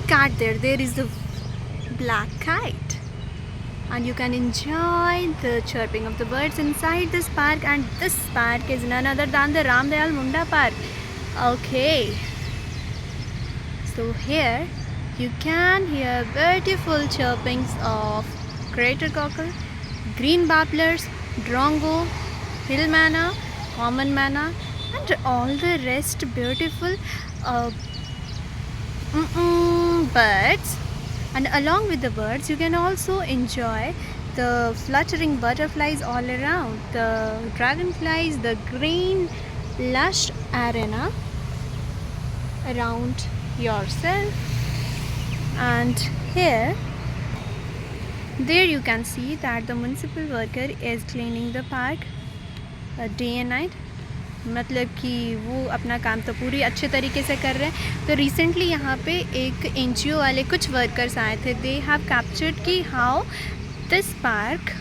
cat there. There is a black kite, and you can enjoy the chirping of the birds inside this park. And this park is none other than the Ramdayal Munda Park. Okay, so here you can hear beautiful chirpings of greater cockle, green babblers, drongo, hill manna, common manna, and all the rest beautiful birds. And along with the birds, you can also enjoy the fluttering butterflies all around, the dragonflies, the green lush arena around yourself. And there you can see that the municipal worker is cleaning the park day and night. मतलब कि वो अपना काम तो पूरी अच्छे तरीके से कर रहे हैं. तो रिसेंटली यहाँ पे एक NGO वाले कुछ वर्कर्स आए थे. दे हैव कैप्चर्ड कि हाउ दिस पार्क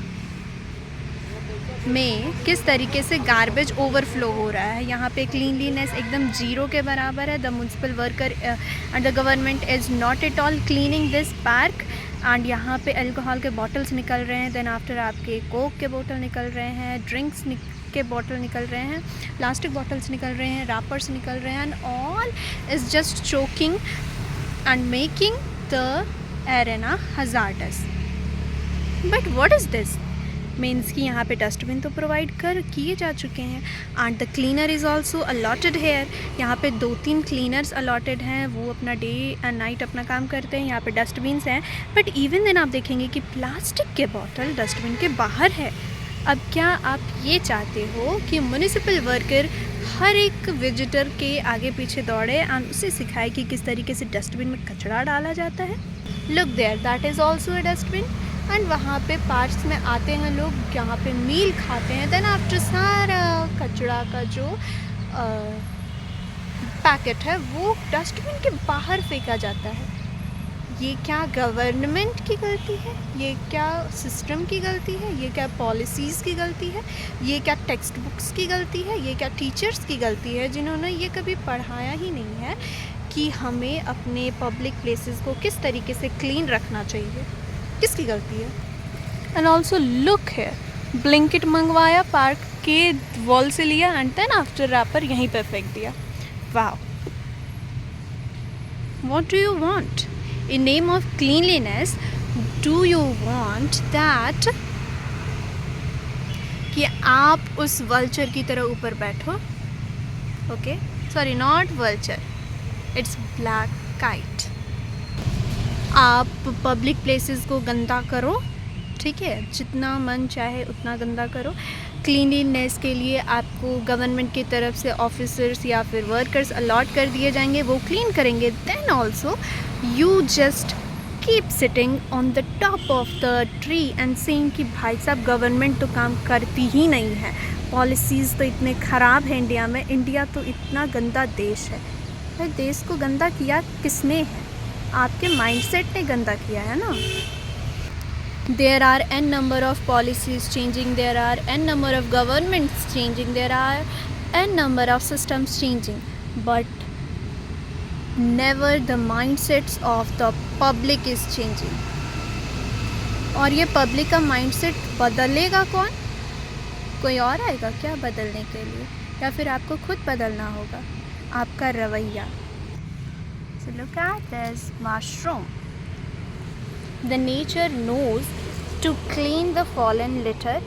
में किस तरीके से गार्बेज ओवरफ्लो हो रहा है. यहाँ पे क्लीनलीनेस एकदम जीरो के बराबर है. The municipal worker and the government is not at all cleaning this park. And यहाँ पे अल्कोहल के बॉटल्स निकल रहे हैं. देन आफ्टर आपके कोक के बोतल निकल रहे हैं, ड्रिंक्स के बॉटल निकल रहे हैं, प्लास्टिक बॉटल्स निकल रहे हैं, रैपर्स निकल रहे हैं. And all is just choking and making the arena hazards. But what is this means कि यहाँ पे डस्टबिन तो प्रोवाइड किए जा चुके हैं. And the cleaner is also allotted here. यहाँ पे 2-3 क्लीनर्स अलॉटेड हैं. वो अपना डे एंड नाइट अपना काम करते हैं. यहाँ पे डस्टबिन्स हैं. बट इवन देन आप देखेंगे कि प्लास्टिक के बॉटल डस्टबिन के बाहर है. अब क्या आप ये चाहते हो कि म्यूनिसिपल वर्कर हर एक विजिटर के आगे पीछे दौड़े एंड उसे सिखाए कि किस तरीके से डस्टबिन में कचरा डाला जाता है? Look there, that is also a dustbin. And वहाँ पे पार्क्स में आते हैं लोग, यहाँ पे मील खाते हैं. देन आफ्टर सारा कचरा का जो पैकेट है वो डस्टबिन के बाहर फेंका जाता है. ये क्या गवर्नमेंट की गलती है? ये क्या सिस्टम की गलती है? ये क्या पॉलिसीज़ की गलती है? ये क्या टेक्स्ट बुक्स की गलती है? ये क्या टीचर्स की गलती है जिन्होंने ये कभी पढ़ाया ही नहीं है कि हमें अपने पब्लिक प्लेसेस को किस तरीके से क्लीन रखना चाहिए? किसकी गलती है? एंड ऑल्सो लुक है, ब्लिंकिट मंगवाया, पार्क के वॉल से लिया एंड देन आफ्टर रैपर यहीं पर फेंक दिया. वाह, what do you want? In name of cleanliness, do you want that कि आप उस वल्चर की तरह ऊपर बैठो? Okay, sorry, not vulture, it's black kite. आप पब्लिक प्लेसेस को गंदा करो, ठीक है, जितना मन चाहे उतना गंदा करो. क्लीनलीनेस के लिए आपको गवर्नमेंट की तरफ से ऑफिसर्स या फिर वर्कर्स अलॉट कर दिए जाएंगे, वो क्लीन करेंगे. Then also you just keep sitting on the top of the tree and saying कि भाई साहब गवर्नमेंट तो काम करती ही नहीं है, पॉलिसीज़ तो इतने ख़राब हैं इंडिया में, इंडिया तो इतना गंदा देश है. भाई देश को गंदा किया किसने है? आपके माइंडसेट ने गंदा किया है ना. There are n number of policies changing, there are n number of governments changing, there are n number of systems changing, but never the mindsets of the public is changing. और ये public का mindset बदलेगा कौन? कोई और आएगा क्या बदलने के लिए? या फिर आपको खुद बदलना होगा आपका रवैया? So look at this mushroom. The nature knows to clean the fallen litter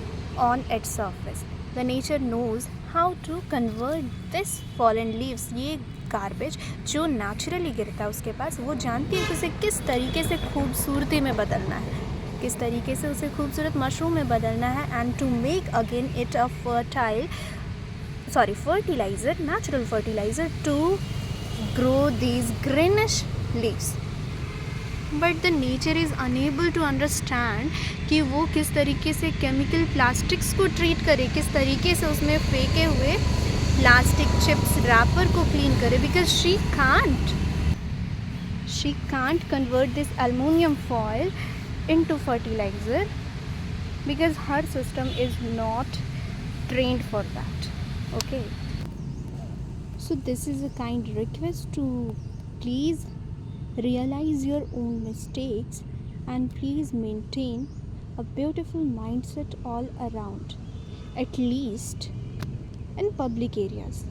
on its surface. The nature knows how to convert this fallen leaves. ये गार्बेज जो नेचुरली गिरता है उसके पास, वो जानती है कि उसे किस तरीके से खूबसूरती में बदलना है, किस तरीके से उसे खूबसूरत मशरूम में बदलना है. And to make again it a fertiliser, natural fertiliser to grow these greenish leaves. But the nature is unable to understand कि वो किस तरीके से केमिकल प्लास्टिक्स को ट्रीट करे, किस तरीके से उसमें फेंके हुए प्लास्टिक चिप्स रैपर को क्लीन करे. Because she can't convert this aluminum foil into fertilizer because her system is not trained for that. Okay, so this is a kind request to please realize your own mistakes, and please maintain a beautiful mindset all around, at least in public areas.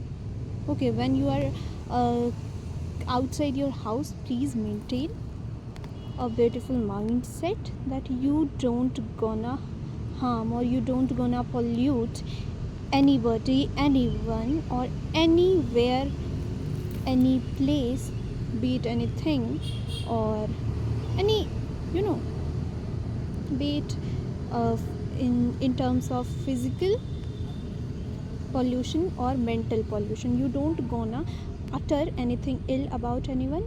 Okay, when you are outside your house, please maintain a beautiful mindset that you don't gonna harm or you don't gonna pollute anybody, anyone, or anywhere, any place, be it anything, or any, you know, be it in terms of physical pollution or mental pollution. You don't gonna utter anything ill about anyone,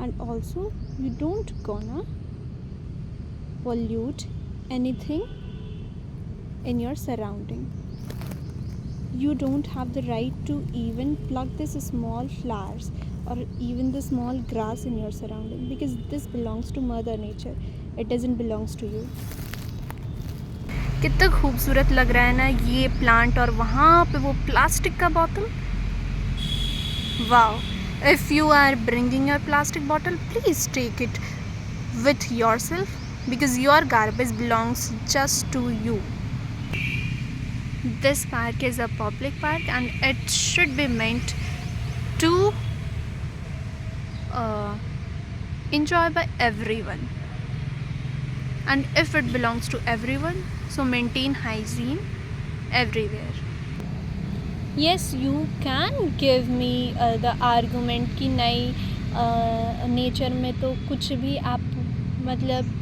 and also you don't gonna pollute anything in your surrounding. You don't have the right to even pluck this small flowers or even the small grass in your surrounding, because this belongs to mother nature. It doesn't belongs to you. कितना खूबसूरत लग रहा है ना ये plant, और वहाँ पे वो प्लास्टिक का बोतल. Wow. If you are bringing your plastic bottle, please take it with yourself, because your garbage belongs just to you. This park is a public park and it should be meant to enjoy by everyone. And if it belongs to everyone, so maintain hygiene everywhere. Yes, you can give me the argument कि नहीं nature में तो कुछ भी आप मतलब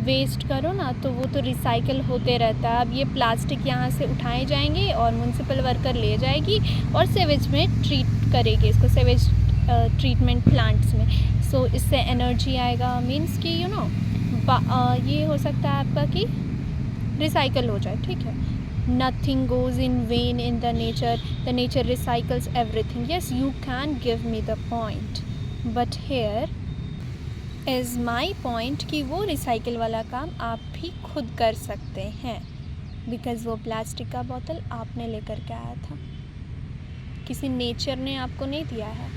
waste करो ना तो वो तो रिसाइकल होते रहता है. अब ये प्लास्टिक यहाँ से उठाए जाएंगे और म्यूनसिपल वर्कर ले जाएगी और सेवेज में ट्रीट करेगी इसको, सेवेज ट्रीटमेंट प्लांट्स में. सो इससे एनर्जी आएगा, मीन्स कि यू नो ये हो सकता है आपका कि रिसाइकल हो जाए. ठीक है. Nothing goes in vain in the nature. The nature recycles everything. Yes, you can give me the point, but here is my point कि वो रिसाइकिल वाला काम आप भी खुद कर सकते हैं, बिकॉज़ वो प्लास्टिक का बोतल आपने लेकर के आया था, किसी नेचर ने आपको नहीं दिया है.